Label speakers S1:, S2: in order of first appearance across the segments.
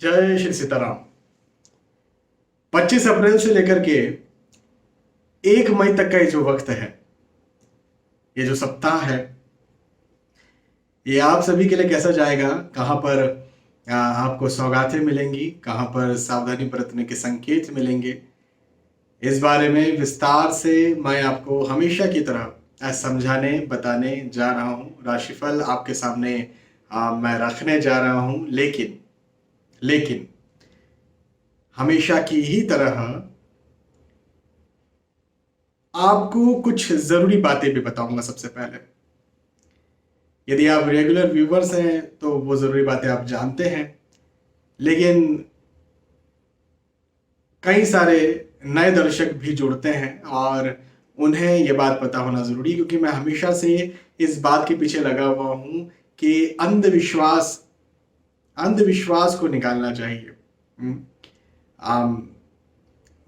S1: जय श्री सीताराम। 25 अप्रैल से लेकर के 1 मई तक का ये जो वक्त है, ये जो सप्ताह है, ये आप सभी के लिए कैसा जाएगा? कहाँ पर आपको सौगातें मिलेंगी, कहाँ पर सावधानी बरतने के संकेत मिलेंगे, इस बारे में विस्तार से मैं आपको हमेशा की तरह समझाने बताने जा रहा हूँ। राशिफल आपके सामने मैं रखने जा रहा हूँ, लेकिन हमेशा की ही तरह आपको कुछ जरूरी बातें भी बताऊंगा। सबसे पहले, यदि आप रेगुलर व्यूवर्स हैं तो वो जरूरी बातें आप जानते हैं, लेकिन कई सारे नए दर्शक भी जुड़ते हैं और उन्हें ये बात पता होना जरूरी है, क्योंकि मैं हमेशा से इस बात के पीछे लगा हुआ हूं कि अंधविश्वास अंधविश्वास को निकालना चाहिए।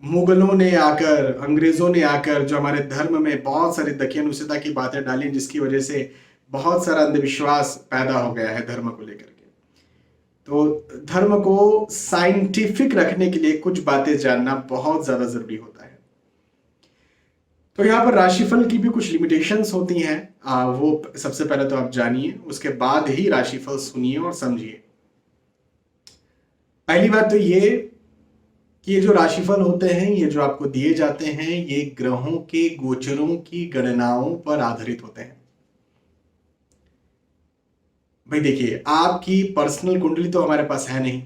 S1: मुगलों ने आकर, अंग्रेजों ने आकर जो हमारे धर्म में बहुत सारी दकियानुसिता की बातें डाली, जिसकी वजह से बहुत सारा अंधविश्वास पैदा हो गया है धर्म को लेकर के। तो धर्म को साइंटिफिक रखने के लिए कुछ बातें जानना बहुत ज्यादा जरूरी होता है। तो यहाँ पर राशिफल की भी कुछ लिमिटेशंस होती हैं, वो सबसे पहले तो आप जानिए, उसके बाद ही राशिफल सुनिए और समझिए। पहली बात तो ये कि ये जो राशिफल होते हैं, ये जो आपको दिए जाते हैं, ये ग्रहों के गोचरों की गणनाओं पर आधारित होते हैं। भाई देखिए, आपकी पर्सनल कुंडली तो हमारे पास है नहीं।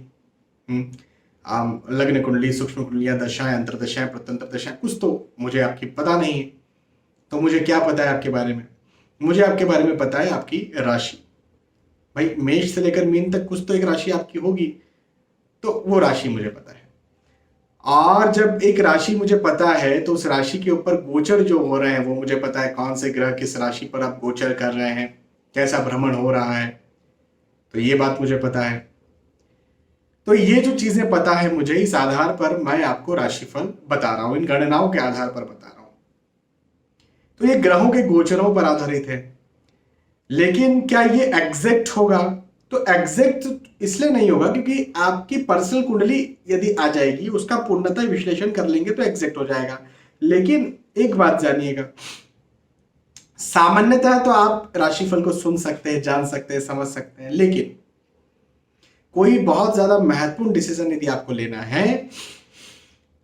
S1: लग्न कुंडली, सूक्ष्म कुंडलियां, दशाएं, अंतरदशाएं, प्रत्यंतर दशाएं, कुछ तो मुझे आपकी पता नहीं है। तो मुझे क्या पता है आपके बारे में? मुझे आपके बारे में पता है आपकी राशि। भाई मेष से लेकर मीन तक कुछ तो एक राशि आपकी होगी, तो वो राशि मुझे पता है। और जब एक राशि मुझे पता है तो उस राशि के ऊपर गोचर जो हो रहे हैं वो मुझे पता है। कौन से ग्रह किस राशि पर आप गोचर कर रहे हैं, कैसा भ्रमण हो रहा है, तो ये बात मुझे पता है। तो ये जो चीजें पता है मुझे, इस आधार पर मैं आपको राशिफल बता रहा हूं, इन गणनाओं के आधार पर बता रहा हूं। तो ये ग्रहों के गोचरों पर आधारित है, लेकिन क्या ये एग्जैक्ट होगा? तो एग्जैक्ट इसलिए नहीं होगा क्योंकि आपकी पर्सनल कुंडली यदि आ जाएगी, उसका पूर्णतः विश्लेषण कर लेंगे तो एग्जैक्ट हो जाएगा। लेकिन एक बात जानिएगा, सामान्यतः तो आप राशिफल को सुन सकते हैं, जान सकते हैं, समझ सकते हैं, लेकिन कोई बहुत ज्यादा महत्वपूर्ण डिसीजन यदि आपको लेना है,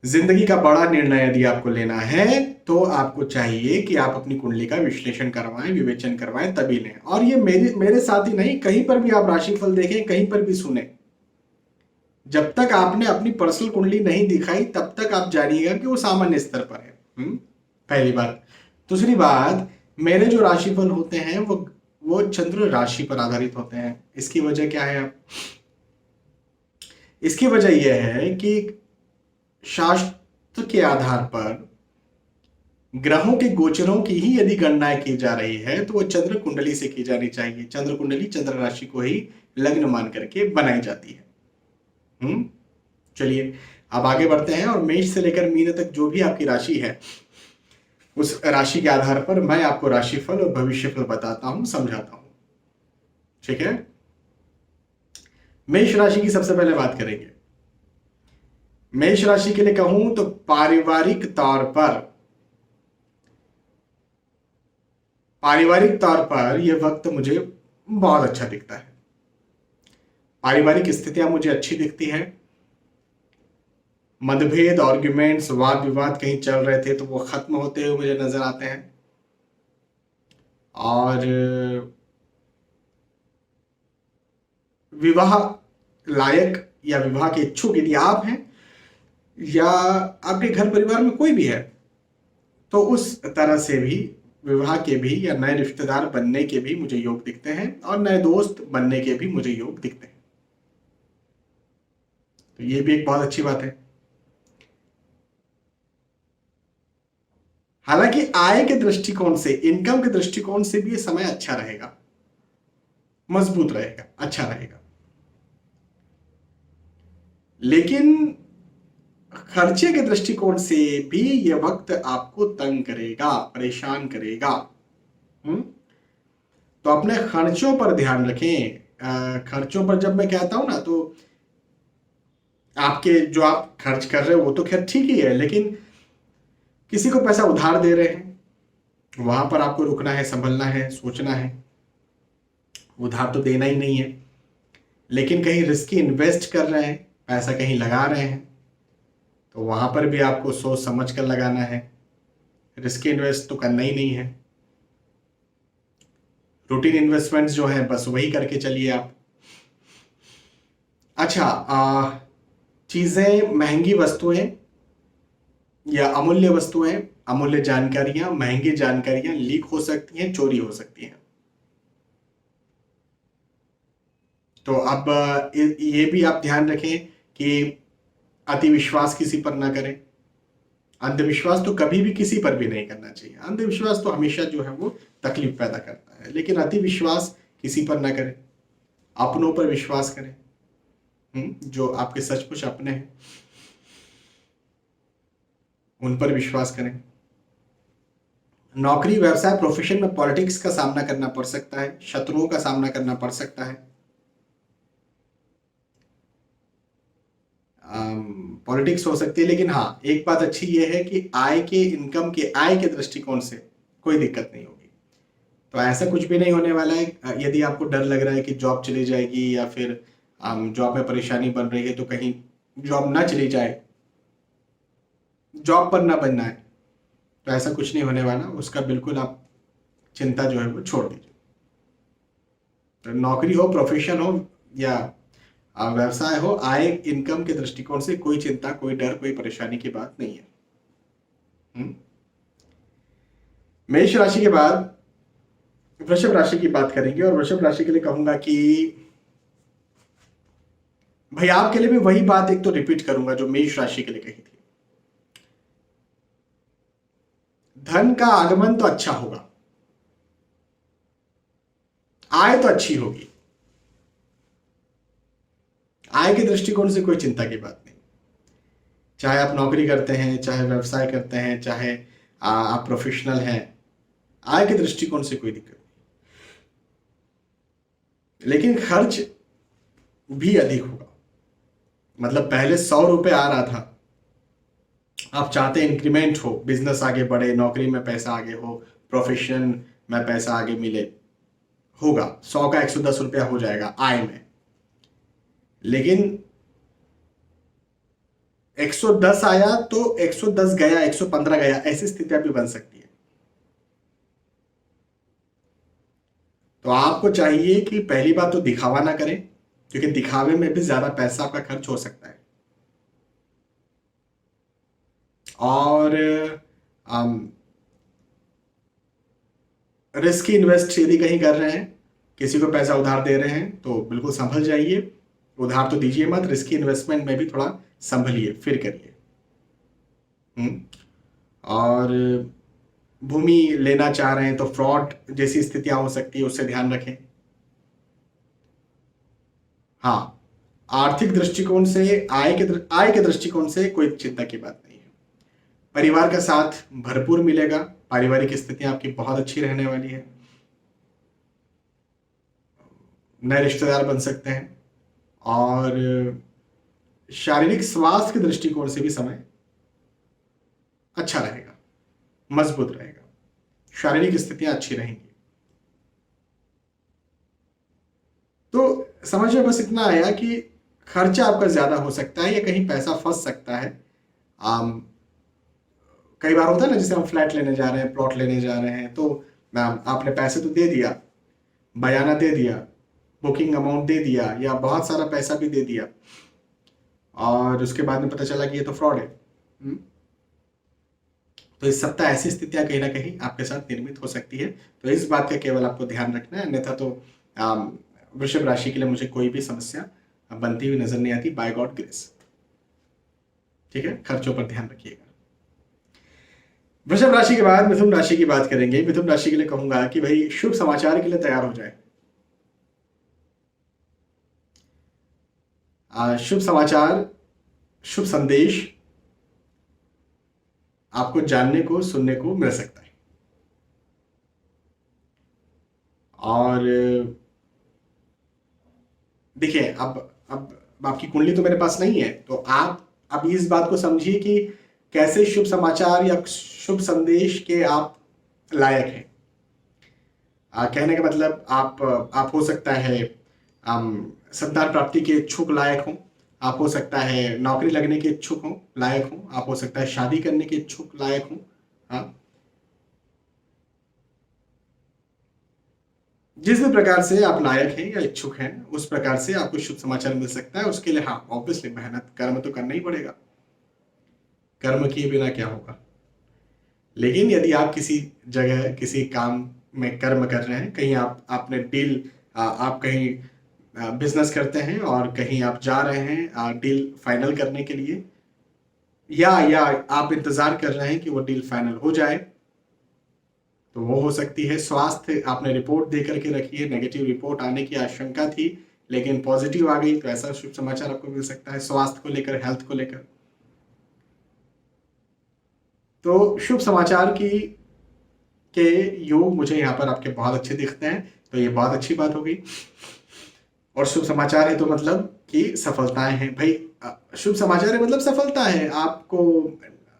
S1: जिंदगी का बड़ा निर्णय यदि आपको लेना है, तो आपको चाहिए कि आप अपनी कुंडली का विश्लेषण करवाएं, विवेचन करवाएं, तभी लें। और ये मेरे साथ ही नहीं, कहीं पर भी आप राशिफल देखें, कहीं पर भी सुने, जब तक आपने अपनी पर्सनल कुंडली नहीं दिखाई तब तक आप जानिएगा कि वो सामान्य स्तर पर है। पहली बात। दूसरी बात, मेरे जो राशिफल होते हैं वो चंद्र राशि पर आधारित होते हैं। इसकी वजह क्या है? इसकी वजह यह है कि शास्त्र के आधार पर ग्रहों के गोचरों की ही यदि गणनाएं की जा रही है तो वो चंद्र कुंडली से की जानी चाहिए। चंद्र कुंडली चंद्र राशि को ही लग्न मान करके बनाई जाती है। चलिए अब आगे बढ़ते हैं, और मेष से लेकर मीन तक जो भी आपकी राशि है, उस राशि के आधार पर मैं आपको राशिफल और भविष्यफल बताता हूं, समझाता हूं। ठीक है? मेष राशि की सबसे पहले बात करेंगे। मेष राशि के लिए कहूं तो पारिवारिक तौर पर यह वक्त मुझे बहुत अच्छा दिखता है। पारिवारिक स्थितियां मुझे अच्छी दिखती है। मतभेद, आर्ग्यूमेंट्स, वाद विवाद कहीं चल रहे थे तो वो खत्म होते हुए मुझे नजर आते हैं। और विवाह लायक या विवाह के इच्छुक यदि आप हैं या आपके घर परिवार में कोई भी है, तो उस तरह से भी विवाह के भी या नए रिश्तेदार बनने के भी मुझे योग दिखते हैं, और नए दोस्त बनने के भी मुझे योग दिखते हैं। तो ये भी एक बहुत अच्छी बात है। हालांकि आय के दृष्टिकोण से, इनकम के दृष्टिकोण से भी ये समय अच्छा रहेगा, मजबूत रहेगा, अच्छा रहेगा। लेकिन खर्चे के दृष्टिकोण से भी यह वक्त आपको तंग करेगा, परेशान करेगा। तो अपने खर्चों पर ध्यान रखें। खर्चों पर जब मैं कहता हूं ना, तो आपके जो आप खर्च कर रहे हो वो तो खैर ठीक ही है, लेकिन किसी को पैसा उधार दे रहे हैं, वहां पर आपको रुकना है, संभलना है, सोचना है। उधार तो देना ही नहीं है, लेकिन कहीं रिस्क इन्वेस्ट कर रहे हैं, पैसा कहीं लगा रहे हैं, तो वहां पर भी आपको सोच समझ कर लगाना है। रिस्क इन्वेस्ट तो करना ही नहीं है। रूटीन इन्वेस्टमेंट्स जो है बस वही करके चलिए आप। अच्छा, चीजें, महंगी वस्तुएं या अमूल्य वस्तुएं, अमूल्य जानकारियां, महंगी जानकारियां लीक हो सकती हैं, चोरी हो सकती हैं। तो अब ये भी आप ध्यान रखें कि अति विश्वास किसी पर ना करें। अंधविश्वास तो कभी भी किसी पर भी नहीं करना चाहिए। अंधविश्वास तो हमेशा जो है वो तकलीफ पैदा करता है, लेकिन अति विश्वास किसी पर ना करें। अपनों पर विश्वास करें, जो आपके सचमुच अपने हैं उन पर विश्वास करें। नौकरी, व्यवसाय, प्रोफेशन में पॉलिटिक्स का सामना करना पड़ सकता है, शत्रुओं का सामना करना पड़ सकता है। पॉलिटिक्स हो सकती है, लेकिन हाँ एक बात अच्छी ये है कि आय के, इनकम के, आय के दृष्टिकोण से कोई दिक्कत नहीं होगी। तो ऐसा कुछ भी नहीं होने वाला है। यदि आपको डर लग रहा है कि जॉब चली जाएगी या फिर जॉब में परेशानी बन रही है, तो कहीं जॉब ना चली जाए, जॉब पर ना बनना है, तो ऐसा कुछ नहीं होने वाला। उसका बिल्कुल आप चिंता जो है वो छोड़ दीजिए। तो नौकरी हो, प्रोफेशन हो या व्यवसाय हो, आय, इनकम के दृष्टिकोण से कोई चिंता, कोई डर, कोई परेशानी की बात नहीं है। मेष राशि के बाद वृषभ राशि की बात करेंगे, और वृषभ राशि के लिए कहूंगा कि भाई आपके लिए भी वही बात एक तो रिपीट करूंगा जो मेष राशि के लिए कही थी। धन का आगमन तो अच्छा होगा, आय तो अच्छी होगी, आय के दृष्टिकोण से कोई चिंता की बात नहीं। चाहे आप नौकरी करते हैं, चाहे व्यवसाय करते हैं, चाहे आप प्रोफेशनल हैं, आय के दृष्टिकोण से कोई दिक्कत नहीं। लेकिन खर्च भी अधिक होगा। मतलब पहले 100 रुपए आ रहा था, आप चाहते हैं इंक्रीमेंट हो, बिजनेस आगे बढ़े, नौकरी में पैसा आगे हो, प्रोफेशन में पैसा आगे मिले, होगा 100 का 110 रुपया हो जाएगा आय में। लेकिन 110 आया तो 110 गया, 115 गया, ऐसी स्थितियां भी बन सकती है। तो आपको चाहिए कि पहली बात तो दिखावा ना करें, क्योंकि दिखावे में भी ज्यादा पैसा आपका खर्च हो सकता है। और रिस्क इन्वेस्ट यदि कहीं कर रहे हैं, किसी को पैसा उधार दे रहे हैं, तो बिल्कुल संभल जाइए। उधार तो दीजिए मत, रिस्की इन्वेस्टमेंट में भी थोड़ा संभलिए, फिर करिए। और भूमि लेना चाह रहे हैं तो फ्रॉड जैसी स्थितियां हो सकती है, उससे ध्यान रखें। हाँ, आर्थिक दृष्टिकोण से, आय के दृष्टिकोण से कोई चिंता की बात नहीं है। परिवार का साथ भरपूर मिलेगा, पारिवारिक स्थितियां आपकी बहुत अच्छी रहने वाली है। नए रिश्तेदार बन सकते हैं, और शारीरिक स्वास्थ्य के दृष्टिकोण से भी समय अच्छा रहेगा, मजबूत रहेगा, शारीरिक स्थितियां अच्छी रहेंगी। तो समझ में बस इतना आया कि खर्चा आपका ज्यादा हो सकता है या कहीं पैसा फंस सकता है। आम, कई बार होता है ना, जैसे हम फ्लैट लेने जा रहे हैं, प्लॉट लेने जा रहे हैं, तो आपने पैसे तो दे दिया, बयाना दे दिया, बुकिंग अमाउंट दे दिया, या बहुत सारा पैसा भी दे दिया, और उसके बाद में पता चला कि ये तो फ्रॉड है। तो इस सप्ताह ऐसी स्थितियां कहीं ना कहीं आपके साथ निर्मित हो सकती है। तो इस बात का केवल आपको ध्यान रखना है, अन्यथा तो वृषभ राशि के लिए मुझे कोई भी समस्या बनती हुई नजर नहीं आती, बाय गॉड ग्रेस। ठीक है, खर्चों पर ध्यान रखिएगा। वृषभ राशि के बाद मिथुन राशि की बात करेंगे। मिथुन राशि के लिए कहूंगा कि भाई शुभ समाचार के लिए तैयार हो जाए। शुभ समाचार, शुभ संदेश आपको जानने को, सुनने को मिल सकता है। और देखिए, अब आपकी कुंडली तो मेरे पास नहीं है, तो आप अब इस बात को समझिए कि कैसे शुभ समाचार या शुभ संदेश के आप लायक हैं। कहने का मतलब आप हो सकता है संतान प्राप्ति के इच्छुक लायक हों, आप हो सकता है नौकरी लगने के इच्छुक हों लायक हों, आप हो सकता है शादी करने के इच्छुक लायक हों। हाँ, जिस भी प्रकार से आप लायक हैं या इच्छुक हैं उस प्रकार से आपको शुभ समाचार मिल सकता है। उसके लिए हाँ, ऑब्वियसली मेहनत कर्म तो करना ही पड़ेगा, कर्म किए बिना क्या होगा। लेकिन यदि आप किसी जगह किसी काम में कर्म कर रहे हैं, कहीं आपने डील आप कहीं बिजनेस करते हैं और कहीं आप जा रहे हैं डील फाइनल करने के लिए, या आप इंतजार कर रहे हैं कि वो डील फाइनल हो जाए, तो वो हो सकती है। स्वास्थ्य आपने रिपोर्ट दे करके रखी है, नेगेटिव रिपोर्ट आने की आशंका थी लेकिन पॉजिटिव आ गई, तो ऐसा शुभ समाचार आपको मिल सकता है स्वास्थ्य को लेकर, हेल्थ को लेकर। तो शुभ समाचार की के योग मुझे यहाँ पर आपके बहुत अच्छे दिखते हैं, तो ये बहुत अच्छी बात हो गई। और शुभ समाचार है तो मतलब कि सफलताएं हैं भाई। शुभ समाचार है मतलब सफलता है। आपको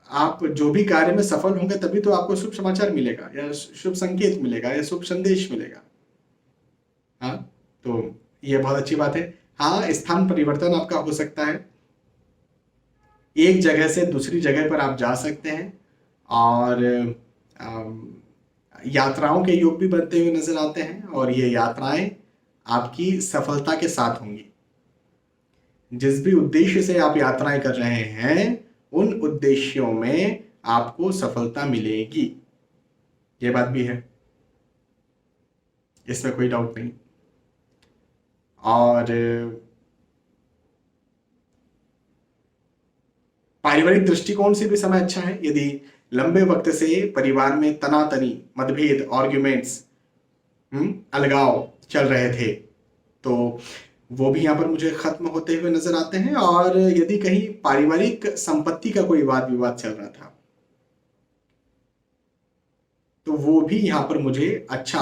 S1: आप जो भी कार्य में सफल होंगे तभी तो आपको शुभ समाचार मिलेगा या शुभ संकेत मिलेगा या शुभ संदेश मिलेगा। हाँ, तो ये बहुत अच्छी बात है। हाँ, स्थान परिवर्तन आपका हो सकता है, एक जगह से दूसरी जगह पर आप जा सकते हैं और यात्राओं के योग भी बनते हुए नजर आते हैं और ये यात्राएं आपकी सफलता के साथ होंगी। जिस भी उद्देश्य से आप यात्राएं कर रहे हैं उन उद्देश्यों में आपको सफलता मिलेगी, ये बात भी है, इसमें कोई डाउट नहीं। और पारिवारिक दृष्टिकोण से भी समय अच्छा है। यदि लंबे वक्त से परिवार में तनातनी, मतभेद, आर्ग्यूमेंट्स, अलगाव चल रहे थे तो वो भी यहाँ पर मुझे खत्म होते हुए नजर आते हैं। और यदि कहीं पारिवारिक संपत्ति का कोई वाद विवाद चल रहा था तो वो भी यहाँ पर मुझे अच्छा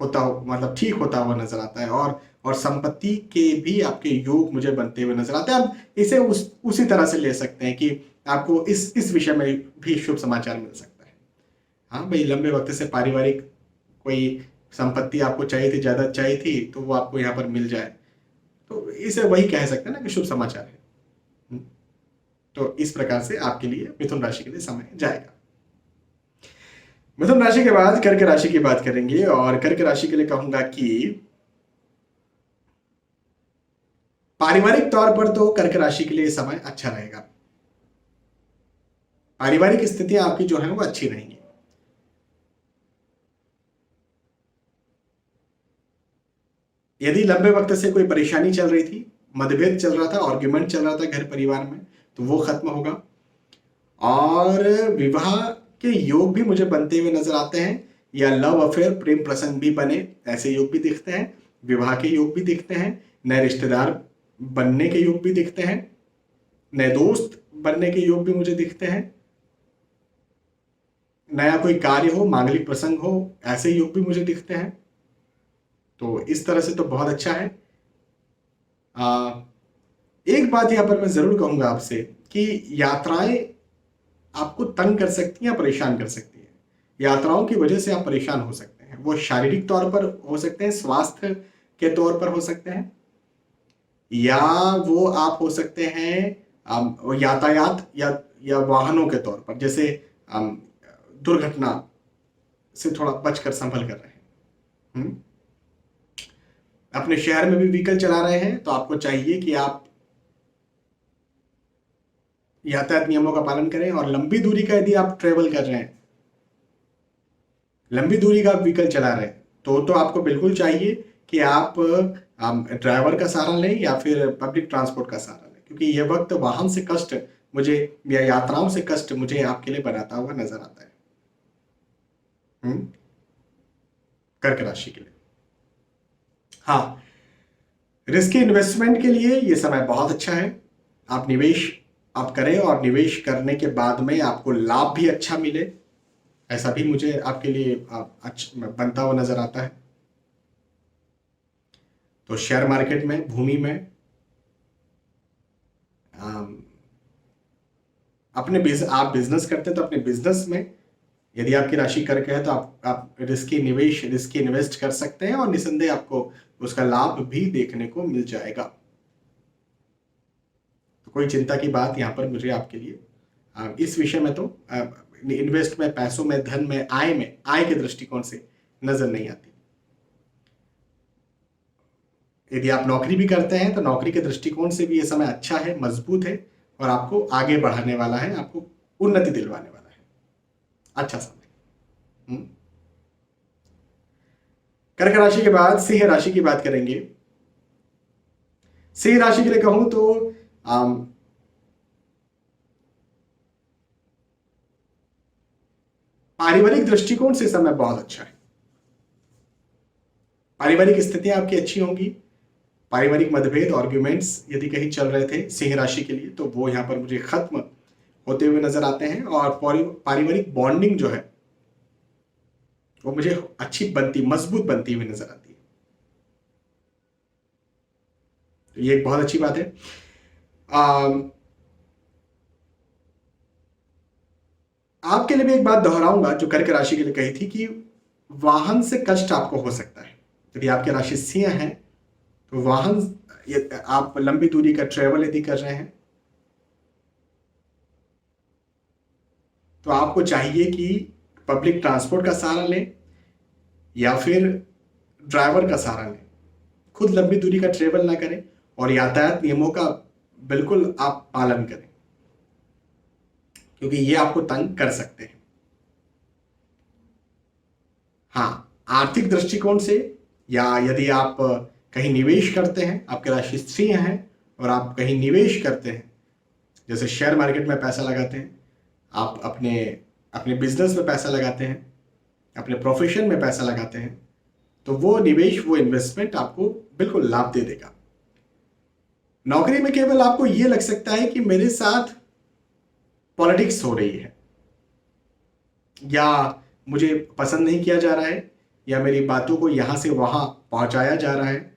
S1: होता, मतलब ठीक होता हुआ नजर आता है। और संपत्ति के भी आपके योग मुझे बनते हुए नजर आते हैं। आप इसे उसी तरह से ले सकते हैं कि आपको इस विषय में भी शुभ समाचार मिल सकता है। हाँ भाई, लंबे वक्त से पारिवारिक कोई संपत्ति आपको चाहिए थी, जायदाद चाहिए थी, तो वो आपको यहाँ पर मिल जाए, तो इसे वही कह सकते हैं ना कि शुभ समाचार है। तो इस प्रकार से आपके लिए मिथुन राशि के लिए समय जाएगा। मिथुन राशि के बाद कर्क राशि की बात करेंगे और कर्क राशि के लिए कहूंगा कि पारिवारिक तौर पर तो कर्क राशि के लिए समय अच्छा रहेगा। पारिवारिक स्थितियां आपकी जो है वो अच्छी रहेंगी। यदि लंबे वक्त से कोई परेशानी चल रही थी, मतभेद चल रहा था, आर्ग्यूमेंट चल रहा था घर परिवार में, तो वो खत्म होगा। और विवाह के योग भी मुझे बनते हुए नजर आते हैं, या लव अफेयर, प्रेम प्रसंग भी बने, ऐसे योग भी दिखते हैं। विवाह के योग भी दिखते हैं, नए रिश्तेदार बनने के योग भी दिखते हैं, नए दोस्त बनने के योग भी मुझे दिखते हैं, नया कोई कार्य हो, मांगलिक प्रसंग हो, ऐसे योग भी मुझे दिखते हैं। तो इस तरह से तो बहुत अच्छा है। एक बात यहां पर मैं जरूर कहूंगा आपसे कि यात्राएं आपको तंग कर सकती हैं या परेशान कर सकती हैं। यात्राओं की वजह से आप परेशान हो सकते हैं, वो शारीरिक तौर पर हो सकते हैं, स्वास्थ्य के तौर पर हो सकते हैं, या वो आप हो सकते हैं यातायात या वाहनों के तौर पर, जैसे दुर्घटना से थोड़ा बचकर संभल कर रहे हैं। अपने शहर में भी व्हीकल चला रहे हैं तो आपको चाहिए कि आप यातायात नियमों का पालन करें। और लंबी दूरी का यदि आप ट्रेवल कर रहे हैं, लंबी दूरी का आप व्हीकल चला रहे हैं, तो आपको बिल्कुल चाहिए कि आप ड्राइवर का सहारा लें या फिर पब्लिक ट्रांसपोर्ट का सहारा लें, क्योंकि यह वक्त वाहन से कष्ट मुझे या यात्राओं से कष्ट मुझे आपके लिए बनाता हुआ नजर आता है। कर्क राशि के लिए हाँ, रिस्की इन्वेस्टमेंट के लिए ये समय बहुत अच्छा है। आप निवेश आप करें और निवेश करने के बाद में आपको लाभ भी अच्छा मिले, ऐसा भी मुझे आपके लिए अच्छा बनता हुआ नजर आता है। तो शेयर मार्केट में, भूमि में, आप बिजनेस करते हैं तो अपने बिजनेस में यदि आपकी राशि कर्क है तो आप रिस्की इन्वेस्ट कर सकते हैं और निसंदेह आपको उसका लाभ भी देखने को मिल जाएगा। तो कोई चिंता की बात यहाँ पर मुझे आपके लिए इस विषय में तो इन्वेस्ट में, पैसों में, धन में, आय के दृष्टिकोण से नजर नहीं आती। यदि आप नौकरी भी करते हैं तो नौकरी के दृष्टिकोण से भी ये समय अच्छा है, मजबूत है और आपको आगे बढ़ाने वाला है, आपको उन्नति दिलवाने वाला है। अच्छा समय। कर्क राशि के बाद सिंह राशि की बात करेंगे। सिंह राशि के लिए कहूं तो पारिवारिक दृष्टिकोण से समय बहुत अच्छा है। पारिवारिक स्थितियां आपकी अच्छी होंगी। पारिवारिक मतभेद, आर्ग्यूमेंट्स यदि कहीं चल रहे थे सिंह राशि के लिए तो वो यहां पर मुझे खत्म होते हुए नजर आते हैं और पारिवारिक बॉन्डिंग जो है वो मुझे मजबूत बनती हुई नजर आती है। तो ये एक बहुत अच्छी बात है। आपके लिए भी एक बात दोहराऊंगा जो कर्क राशि के लिए कही थी कि वाहन से कष्ट आपको हो सकता है। यदि आपकी राशि सिंह है तो आप लंबी दूरी का ट्रेवल यदि कर रहे हैं तो आपको चाहिए कि पब्लिक ट्रांसपोर्ट का सहारा लें या फिर ड्राइवर का सहारा लें। खुद लंबी दूरी का ट्रेवल ना करें और यातायात नियमों का बिल्कुल आप पालन करें क्योंकि ये आपको तंग कर सकते हैं। हाँ, आर्थिक दृष्टिकोण से या यदि आप कहीं निवेश करते हैं, आपकी राशि सिंह है और आप कहीं निवेश करते हैं, जैसे शेयर मार्केट में पैसा लगाते हैं, आप अपने बिजनेस में पैसा लगाते हैं, अपने प्रोफेशन में पैसा लगाते हैं, तो वो निवेश, वो इन्वेस्टमेंट आपको बिल्कुल लाभ दे देगा। नौकरी में केवल आपको ये लग सकता है कि मेरे साथ पॉलिटिक्स हो रही है या मुझे पसंद नहीं किया जा रहा है या मेरी बातों को यहां से वहां पहुंचाया जा रहा है।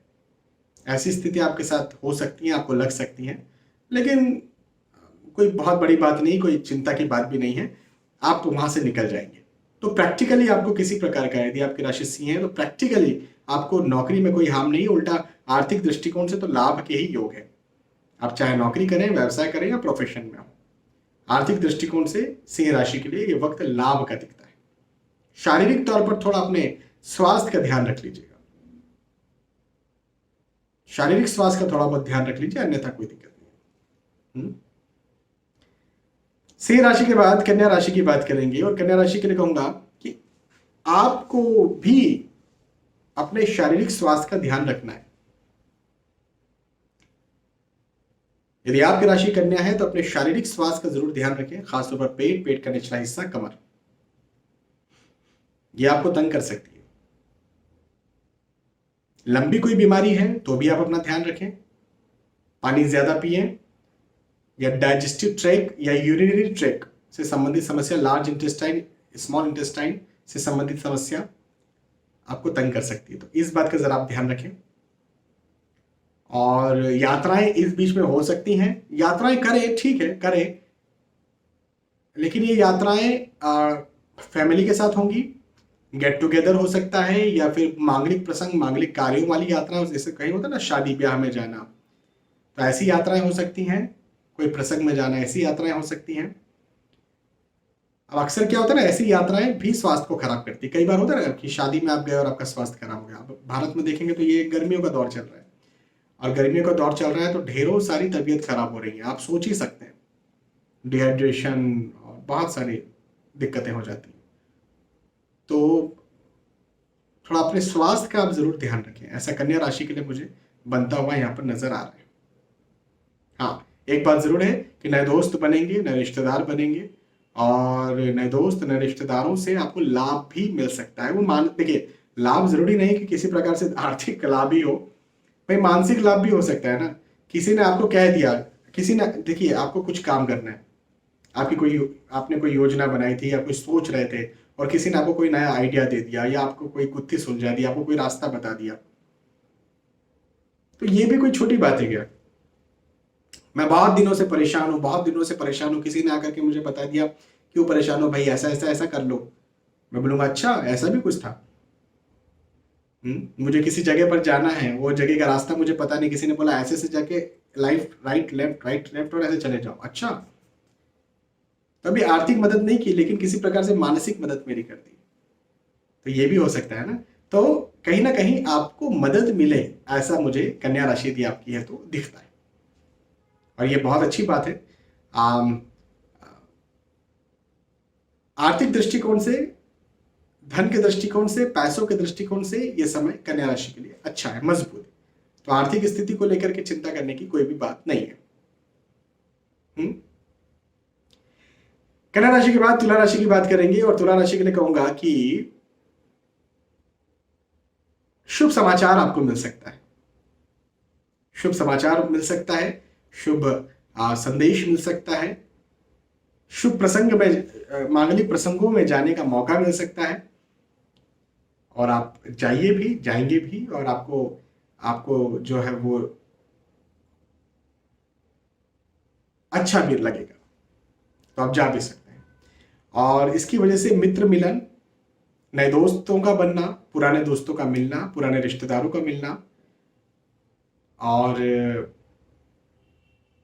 S1: ऐसी स्थिति आपके साथ हो सकती है, आपको लग सकती है, लेकिन कोई बहुत बड़ी बात नहीं, कोई चिंता की बात भी नहीं है, आप वहां से निकल जाएंगे। तो प्रैक्टिकली आपको किसी प्रकार का, यदि आपकी राशि सिंह है तो प्रैक्टिकली आपको नौकरी में कोई हार्म नहीं, उल्टा आर्थिक दृष्टिकोण से तो लाभ के ही योग है। आप चाहे नौकरी करें, व्यवसाय करें या प्रोफेशन में हो, आर्थिक दृष्टिकोण से सिंह राशि के लिए ये वक्त लाभ का दिखता है। शारीरिक तौर पर थोड़ा अपने स्वास्थ्य का ध्यान रख लीजिएगा, शारीरिक स्वास्थ्य का थोड़ा बहुत ध्यान रख लीजिए, अन्यथा कोई दिक्कत नहीं। सिंह राशि के बाद कन्या राशि की बात करेंगे और कन्या राशि के लिए कहूंगा कि आपको भी अपने शारीरिक स्वास्थ्य का ध्यान रखना है। यदि आपकी राशि कन्या है तो अपने शारीरिक स्वास्थ्य का जरूर ध्यान रखें, खासतौर पर पेट का निचला हिस्सा, कमर, यह आपको तंग कर सकती है। लंबी कोई बीमारी है तो भी आप अपना ध्यान रखें, पानी ज्यादा पिए या डाइजेस्टिव ट्रैक या यूरिनरी ट्रैक से संबंधित समस्या, लार्ज इंटेस्टाइन, स्मॉल इंटेस्टाइन से संबंधित समस्या आपको तंग कर सकती है, तो इस बात का जरा आप ध्यान रखें। और यात्राएं इस बीच में हो सकती हैं, यात्राएं करें, ठीक है करें, लेकिन ये यात्राएं फैमिली के साथ होंगी, गेट टुगेदर हो सकता है या फिर मांगलिक प्रसंग, मांगलिक कार्यों वाली यात्रा, जैसे कहीं होता है ना शादी ब्याह में जाना, तो ऐसी यात्राएं हो सकती हैं, कोई प्रसंग में जाना, ऐसी यात्राएं हो सकती हैं। अब अक्सर क्या होता है ना, ऐसी यात्राएं भी स्वास्थ्य को खराब करती है। कई बार होता है ना कि शादी में आप गए और आपका स्वास्थ्य खराब हो गया। अब भारत में देखेंगे तो ये गर्मियों का दौर चल रहा है और गर्मियों का दौर चल रहा है तो ढेरों सारी तबीयत खराब हो रही है, आप सोच ही सकते हैं, डिहाइड्रेशन और बहुत सारी दिक्कतें हो जाती हैं। तो थोड़ा अपने स्वास्थ्य का आप जरूर ध्यान रखें, ऐसा कन्या राशि के लिए मुझे बनता हुआ यहाँ पर नजर आ रहा है। हाँ, एक बात जरूर है कि नए दोस्त बनेंगे, नए रिश्तेदार बनेंगे और नए दोस्त, नए रिश्तेदारों से आपको लाभ भी मिल सकता है। वो देखिए, लाभ जरूरी नहीं कि किसी प्रकार से आर्थिक लाभ ही हो, भाई मानसिक लाभ भी हो सकता है ना। किसी ने आपको कह दिया, किसी ने, देखिए आपको कुछ काम करना है, आपने कोई योजना बनाई थी या कुछ सोच रहे थे और किसी ने आपको कोई नया आइडिया दे दिया या आपको कोई गुत्थी सुलझा दी, आपको कोई रास्ता बता दिया, तो ये भी कोई छोटी बात है क्या? मैं बहुत दिनों से परेशान हूँ, बहुत दिनों से परेशान हूँ, किसी ने आकर के मुझे बता दिया क्यों परेशान हो भाई, ऐसा ऐसा ऐसा कर लो। मैं बोलूँगा अच्छा ऐसा भी कुछ था। मुझे किसी जगह पर जाना है, वो जगह का रास्ता मुझे पता नहीं, किसी ने बोला ऐसे से जाके life right left right left और ऐसे चले जाओ। अच्छा, तभी आर्थिक मदद नहीं की, लेकिन किसी प्रकार से मानसिक मदद मेरी कर दी। तो ये भी हो सकता है ना। तो कहीं ना कहीं आपको मदद मिले, ऐसा मुझे कन्या राशि यदि आपकी है तो दिखता है, और ये बहुत अच्छी बात है। आर्थिक दृष्टिकोण से, धन के दृष्टिकोण से, पैसों के दृष्टिकोण से ये समय कन्या राशि के लिए अच्छा है, मजबूत है। तो आर्थिक स्थिति को लेकर के चिंता करने की कोई भी बात नहीं है। कन्या राशि के बाद तुला राशि की बात करेंगे, और तुला राशि के लिए कहूंगा कि शुभ समाचार आपको मिल सकता है, शुभ समाचार मिल सकता है, शुभ संदेश मिल सकता है, शुभ प्रसंग में, मांगलिक प्रसंगों में जाने का मौका मिल सकता है, और आप जाइए भी, जाएंगे भी, और आपको आपको जो है वो अच्छा भी लगेगा, तो आप जा भी सकते हैं। और इसकी वजह से मित्र मिलन, नए दोस्तों का बनना, पुराने दोस्तों का मिलना, पुराने रिश्तेदारों का मिलना, और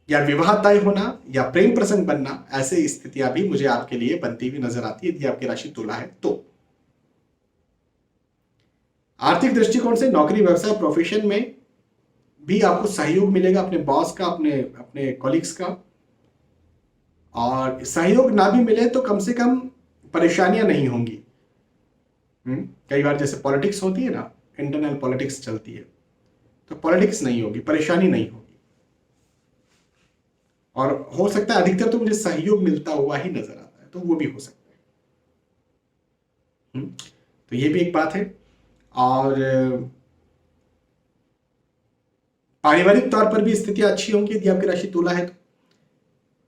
S1: या विवाह तय होना या प्रेम प्रसंग बनना, ऐसे स्थितियां भी मुझे आपके लिए बनती हुई नजर आती है यदि आपकी राशि तुला है तो। आर्थिक दृष्टिकोण से नौकरी, व्यवसाय, प्रोफेशन में भी आपको सहयोग मिलेगा अपने बॉस का, अपने अपने कॉलीग्स का। और सहयोग ना भी मिले तो कम से कम परेशानियां नहीं होंगी। कई बार जैसे पॉलिटिक्स होती है ना, इंटरनल पॉलिटिक्स चलती है, तो पॉलिटिक्स नहीं होगी, परेशानी नहीं होगी। और हो सकता है अधिकतर तो मुझे सहयोग मिलता हुआ ही नजर आता है, तो वो भी हो सकता है। तो ये भी एक बात है। और पारिवारिक तौर पर भी स्थितियां अच्छी होंगी यदि आपकी राशि तुला है तो।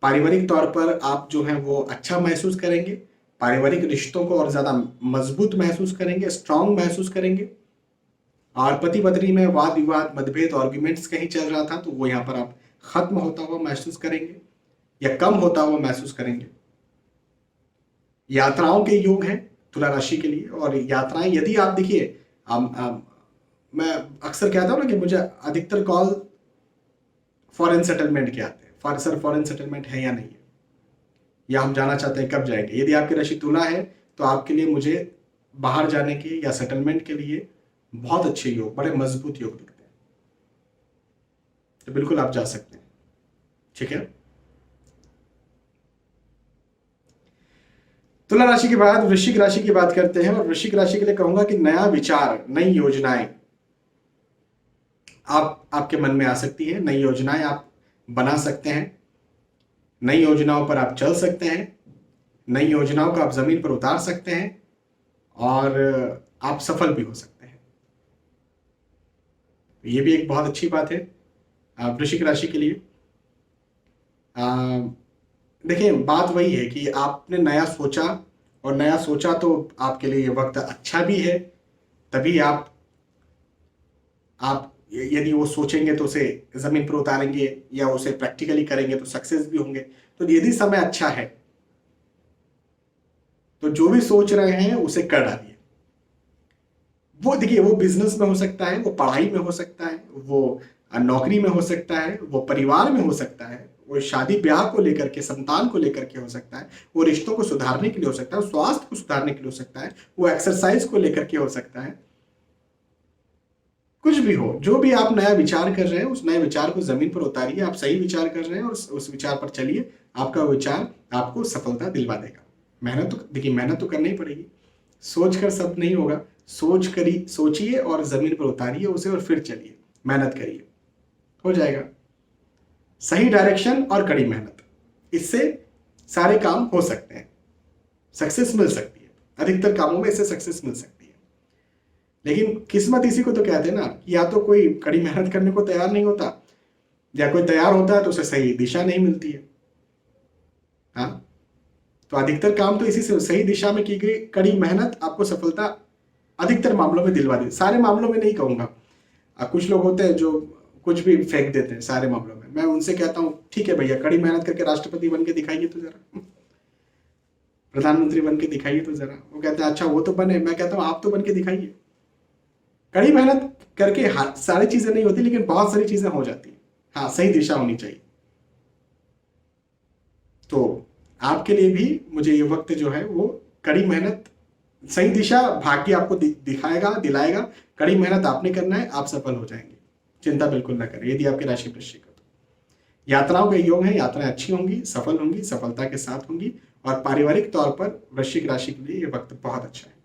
S1: पारिवारिक तौर पर आप जो है वो अच्छा महसूस करेंगे, पारिवारिक रिश्तों को और ज्यादा मजबूत महसूस करेंगे, स्ट्रांग महसूस करेंगे। और पति पत्नी में वाद विवाद, मतभेद, आर्ग्यूमेंट्स कहीं चल रहा था तो वो यहाँ पर आप खत्म होता हुआ महसूस करेंगे या कम होता हुआ महसूस करेंगे। यात्राओं के योग हैं तुला राशि के लिए, और यात्राएं यदि आप देखिए, मैं अक्सर कहता हूं ना कि मुझे अधिकतर कॉल फॉरेन सेटलमेंट के आते हैं, सर फॉरेन सेटलमेंट है या नहीं है, या हम जाना चाहते हैं कब जाएंगे। यदि आपकी राशि तुला है तो आपके लिए मुझे बाहर जाने के या सेटलमेंट के लिए बहुत अच्छे योग, बड़े मजबूत योग दिखते हैं, तो बिल्कुल आप जा सकते हैं। ठीक है। तुला राशि के बाद वृश्चिक राशि की बात करते हैं, और वृश्चिक राशि के लिए कहूंगा कि नया विचार, नई योजनाएं आपके मन में आ सकती है, नई योजनाएं आप बना सकते हैं, नई योजनाओं पर आप चल सकते हैं, नई योजनाओं को आप जमीन पर उतार सकते हैं, और आप सफल भी हो सकते हैं। ये भी एक बहुत अच्छी बात है वृश्चिक राशि के लिए। देखिए बात वही है कि आपने नया सोचा, और नया सोचा तो आपके लिए ये वक्त अच्छा भी है, तभी आप यदि वो सोचेंगे तो उसे जमीन पर उतारेंगे या उसे प्रैक्टिकली करेंगे तो सक्सेस भी होंगे। तो यदि समय अच्छा है तो जो भी सोच रहे हैं उसे कर डालिए। वो देखिए, वो बिजनेस में हो सकता है, वो पढ़ाई में हो सकता है, वो नौकरी में हो सकता है, वो परिवार में हो सकता है, वो शादी ब्याह को लेकर के, संतान को लेकर के हो सकता है, वो रिश्तों को सुधारने के लिए हो सकता है, वो स्वास्थ्य को सुधारने के लिए हो सकता है, वो एक्सरसाइज को लेकर के हो सकता है। कुछ भी हो, जो भी आप नया विचार कर रहे हैं उस नए विचार को जमीन पर उतारिए। आप सही विचार कर रहे हैं और उस विचार पर चलिए, आपका विचार आपको सफलता दिलवा देगा। मेहनत तो देखिए, मेहनत तो करनी ही पड़ेगी, सोच कर सब नहीं होगा। सोचिए और जमीन पर उतारिए उसे, और फिर चलिए, मेहनत करिए, हो जाएगा। सही डायरेक्शन और कड़ी मेहनत, इससे सारे काम हो सकते हैं, सक्सेस मिल सकती है। अधिकतर कामों में इससे सक्सेस मिल सकती है। लेकिन किस्मत इसी को तो कहते हैं ना, कि या तो कोई कड़ी मेहनत करने को तैयार नहीं होता, या कोई तैयार होता है तो उसे सही दिशा नहीं मिलती है। हाँ, तो अधिकतर काम तो इसी से, सही दिशा में की गई कड़ी मेहनत आपको सफलता अधिकतर मामलों में दिलवा दे। सारे मामलों में नहीं कहूंगा, कुछ लोग होते हैं जो कुछ भी फेंक देते हैं सारे मामलों में। मैं उनसे कहता हूँ ठीक है भैया, कड़ी मेहनत करके राष्ट्रपति बन के दिखाइए तो जरा, प्रधानमंत्री बन के दिखाइए तो जरा। वो कहते हैं अच्छा वो तो बने, मैं कहता हूँ आप तो बन के दिखाइए। कड़ी मेहनत करके सारी चीजें नहीं होती, लेकिन बहुत सारी चीजें हो जाती है। हाँ, सही दिशा होनी चाहिए। तो आपके लिए भी मुझे ये वक्त जो है वो कड़ी मेहनत, सही दिशा भाग्य आपको दिखाएगा, दिलाएगा। कड़ी मेहनत आपने करना है, आप सफल हो जाएंगे, चिंता बिल्कुल ना करें। यदि आपकी राशि वृश्चिक है तो यात्राओं के योग है, यात्राएं अच्छी होंगी, सफल होंगी, सफलता के साथ होंगी। और पारिवारिक तौर पर वृश्चिक राशि के लिए ये वक्त बहुत अच्छा है।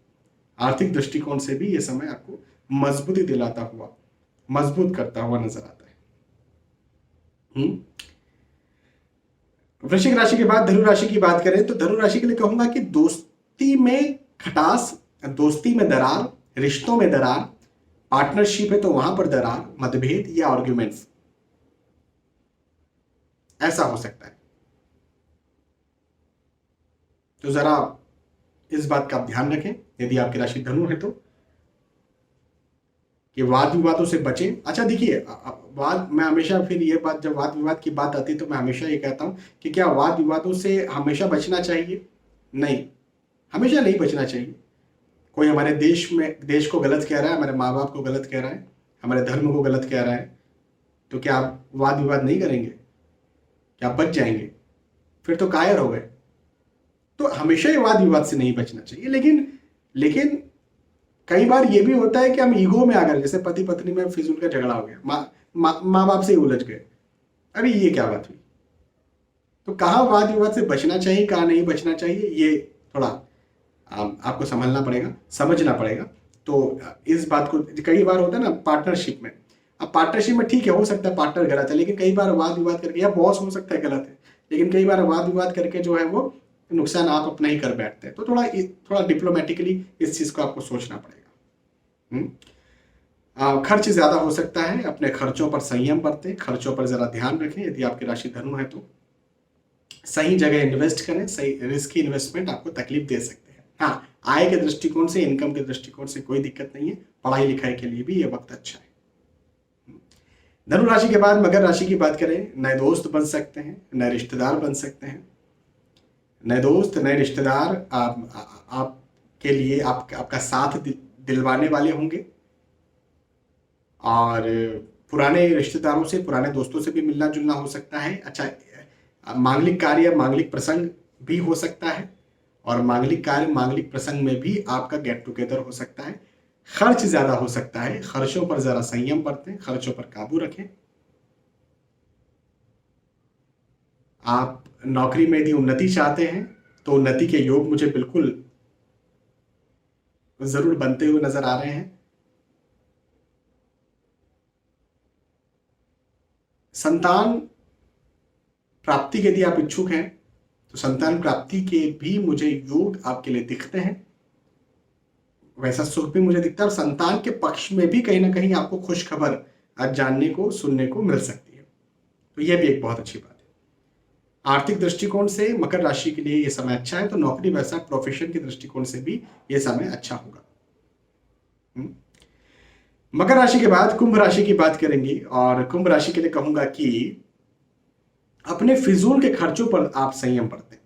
S1: आर्थिक दृष्टिकोण से भी ये समय आपको मजबूती दिलाता हुआ, मजबूत करता हुआ नजर आता है। वृश्चिक राशि के बाद धनु राशि की बात करें तो धनु राशि के लिए कहूंगा कि दोस्ती में खटास, दोस्ती में दरार, रिश्तों में दरार, पार्टनरशिप है तो वहां पर दरार, मतभेद या आर्ग्यूमेंट्स, ऐसा हो सकता है। तो जरा इस बात का आप ध्यान रखें यदि आपकी राशि धनु है तो, कि वाद विवादों से बचें। अच्छा देखिए, वाद, मैं हमेशा फिर ये बात, जब वाद विवाद की बात आती है तो मैं हमेशा ये कहता हूं कि क्या वाद विवादों से हमेशा बचना चाहिए? नहीं, हमेशा नहीं बचना चाहिए। कोई हमारे देश को गलत कह रहा है, हमारे माँ बाप को गलत कह रहा है, हमारे धर्म को गलत कह रहा है, तो क्या आप वाद विवाद नहीं करेंगे? क्या आप बच जाएंगे? फिर तो कायर हो गए। तो हमेशा ये वाद विवाद से नहीं बचना चाहिए। लेकिन कई बार ये भी होता है कि हम ईगो में आकर, जैसे पति पत्नी में फिजूल का झगड़ा हो गया, माँ बाप से ही उलझ गए, अरे ये क्या बात हुई? तो कहाँ वाद विवाद से बचना चाहिए, कहाँ नहीं बचना चाहिए, ये थोड़ा आपको संभलना पड़ेगा, समझना पड़ेगा। तो इस बात को, कई बार होता है ना पार्टनरशिप में, अब पार्टनरशिप में ठीक है, हो सकता है पार्टनर गलत है, लेकिन कई बार वाद विवाद करके, या बॉस हो सकता है गलत है, लेकिन कई बार वाद विवाद करके जो है वो नुकसान आप अपना ही कर बैठते हैं। तो थोड़ा डिप्लोमेटिकली इस चीज को आपको सोचना पड़ेगा। खर्च ज्यादा हो सकता है, अपने खर्चों पर संयम बरतें, खर्चों पर जरा ध्यान रखें। यदि आपकी राशि धनु है तो सही जगह इन्वेस्ट करें, सही रिस्की इन्वेस्टमेंट आपको तकलीफ दे सकते हैं। हाँ, आय के दृष्टिकोण से, इनकम के दृष्टिकोण से कोई दिक्कत नहीं है, पढ़ाई लिखाई के लिए भी ये वक्त अच्छा है। धनु राशि के बाद मकर राशि की बात करें, नए दोस्त बन सकते हैं, नए रिश्तेदार बन सकते हैं। नए दोस्त, नए रिश्तेदार आपके लिए आपका साथ दिलवाने वाले होंगे, और पुराने रिश्तेदारों से, पुराने दोस्तों से भी मिलना जुलना हो सकता है। अच्छा, मांगलिक कार्य, मांगलिक प्रसंग भी हो सकता है, और मांगलिक कार्य, मांगलिक प्रसंग में भी आपका गेट टुगेदर हो सकता है। खर्च ज्यादा हो सकता है, खर्चों पर जरा संयम बरतें, खर्चों पर काबू रखें। आप नौकरी में यदि उन्नति चाहते हैं तो उन्नति के योग मुझे बिल्कुल जरूर बनते हुए नजर आ रहे हैं। संतान प्राप्ति के यदि आप इच्छुक हैं तो संतान प्राप्ति के भी मुझे योग आपके लिए दिखते हैं, वैसा सुख भी मुझे दिखता है। और संतान के पक्ष में भी कहीं ना कहीं आपको खुश खबर आज जानने को, सुनने को मिल सकती है, तो यह भी एक बहुत अच्छी बात है। आर्थिक दृष्टिकोण से मकर राशि के लिए यह समय अच्छा है, तो नौकरी व्यवसाय प्रोफेशन के दृष्टिकोण से भी यह समय अच्छा होगा। मकर राशि के बाद कुंभ राशि की बात करेंगे, और कुंभ राशि के लिए कहूंगा कि अपने फिजूल के खर्चों पर आप संयम बरतें।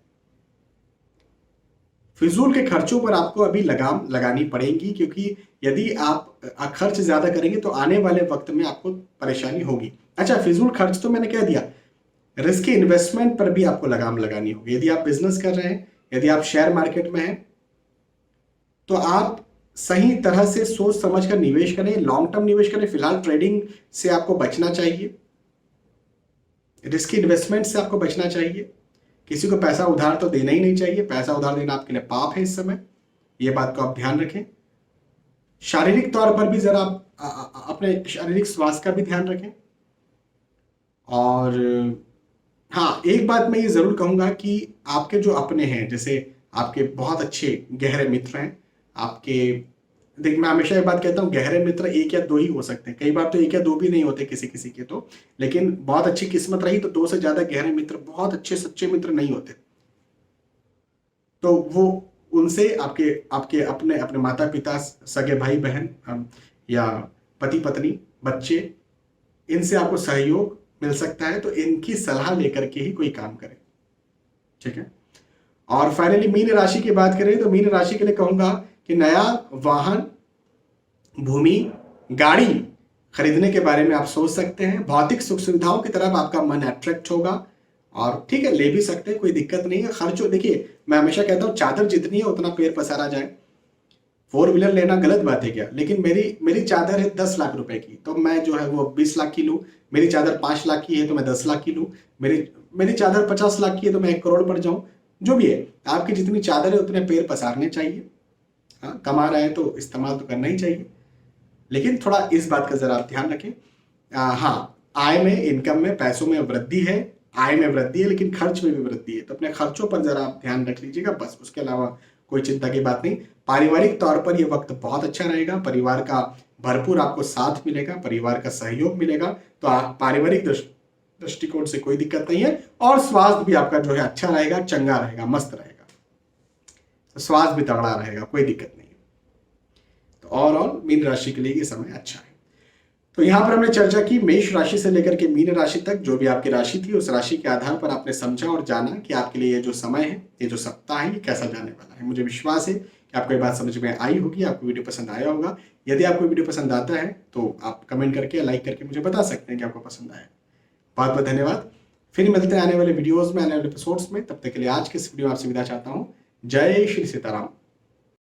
S1: फिजूल के खर्चों पर आपको अभी लगाम लगानी पड़ेगी, क्योंकि यदि आप खर्च ज्यादा करेंगे तो आने वाले वक्त में आपको परेशानी होगी। अच्छा, फिजूल खर्च तो मैंने कह दिया, रिस्की इन्वेस्टमेंट पर भी आपको लगाम लगानी होगी। यदि आप बिजनेस कर रहे हैं, यदि आप शेयर मार्केट में हैं, तो आप सही तरह से सोच समझ कर निवेश करें, लॉन्ग टर्म निवेश करें। फिलहाल ट्रेडिंग से आपको बचना चाहिए, रिस्की इन्वेस्टमेंट से आपको बचना चाहिए। किसी को पैसा उधार तो देना ही नहीं चाहिए, पैसा उधार देना आपके लिए पाप है इस समय, ये बात को आप ध्यान रखें। शारीरिक तौर पर भी जरा अपने शारीरिक स्वास्थ्य का भी ध्यान रखें। और हाँ, एक बात मैं ये जरूर कहूंगा कि आपके जो अपने हैं, जैसे आपके बहुत अच्छे गहरे मित्र हैं आपके, देख मैं हमेशा ये बात कहता हूँ, गहरे मित्र एक या दो ही हो सकते हैं, कई बार तो एक या दो भी नहीं होते किसी किसी के तो, लेकिन बहुत अच्छी किस्मत रही तो 2 से ज्यादा गहरे मित्र, बहुत अच्छे सच्चे मित्र नहीं होते। तो वो उनसे आपके आपके अपने अपने माता पिता, सगे भाई बहन, या पति पत्नी, बच्चे, इनसे आपको सहयोग मिल सकता है, तो इनकी सलाह लेकर के ही कोई काम करें, ठीक है। और फाइनली मीन राशि की बात करें तो मीन राशि के लिए कहूंगा कि नया वाहन, भूमि, गाड़ी खरीदने के बारे में आप सोच सकते हैं। भौतिक सुख सुविधाओं की तरफ आपका मन अट्रैक्ट होगा, और ठीक है, ले भी सकते हैं, कोई दिक्कत नहीं है। खर्चो देखिए, मैं हमेशा कहता हूँ चादर जितनी है उतना पैर पसारा जाए। 4 व्हीलर लेना गलत बात है क्या? लेकिन मेरी चादर है 10 लाख रुपए की, तो मैं जो है वो 20 लाख की लूँ। मेरी चादर 5 लाख की है तो मैं 10 लाख की लूँ। मेरी चादर 50 लाख की है तो मैं 1 करोड़ पर जाऊं। जो भी है, आपकी जितनी चादर है उतने पैर पसारने चाहिए। हाँ, कमा रहे हैं तो इस्तेमाल तो करना ही चाहिए, लेकिन थोड़ा इस बात का जरा आप ध्यान रखें। हाँ, आय में, इनकम में, पैसों में वृद्धि है, आय में वृद्धि है, लेकिन खर्च में भी वृद्धि है, तो अपने खर्चों पर जरा आप ध्यान रख लीजिएगा, बस। उसके अलावा कोई चिंता की बात नहीं। पारिवारिक तौर पर यह वक्त बहुत अच्छा रहेगा, परिवार का भरपूर आपको साथ मिलेगा, परिवार का सहयोग मिलेगा, तो पारिवारिक दृष्टिकोण से कोई दिक्कत नहीं है। और स्वास्थ्य भी आपका जो है अच्छा रहेगा, चंगा रहेगा, मस्त रहेगा, तो स्वास्थ्य भी तगड़ा रहेगा, कोई दिक्कत नहीं है। तो ओवरऑल मीन राशि के लिए ये समय अच्छा है। तो यहां पर हमने चर्चा की मेष राशि से लेकर के मीन राशि तक, जो भी आपकी राशि थी उस राशि के आधार पर आपने समझा और जाना कि आपके लिए ये जो समय है, ये जो सप्ताह है, ये कैसा जाने वाला है। मुझे विश्वास है कि आपको ये बात समझ में आई होगी, आपको वीडियो पसंद आया होगा। यदि आपको वीडियो पसंद आता है तो आप कमेंट करके, लाइक करके मुझे बता सकते हैं कि आपको पसंद आया। बहुत बहुत धन्यवाद। फिर मिलते हैं आने वाले वीडियोज में, आने वाले एपिसोड्स में। तब तक के लिए आज के इस वीडियो में आपसे विदा चाहता हूँ। जय श्री सीताराम।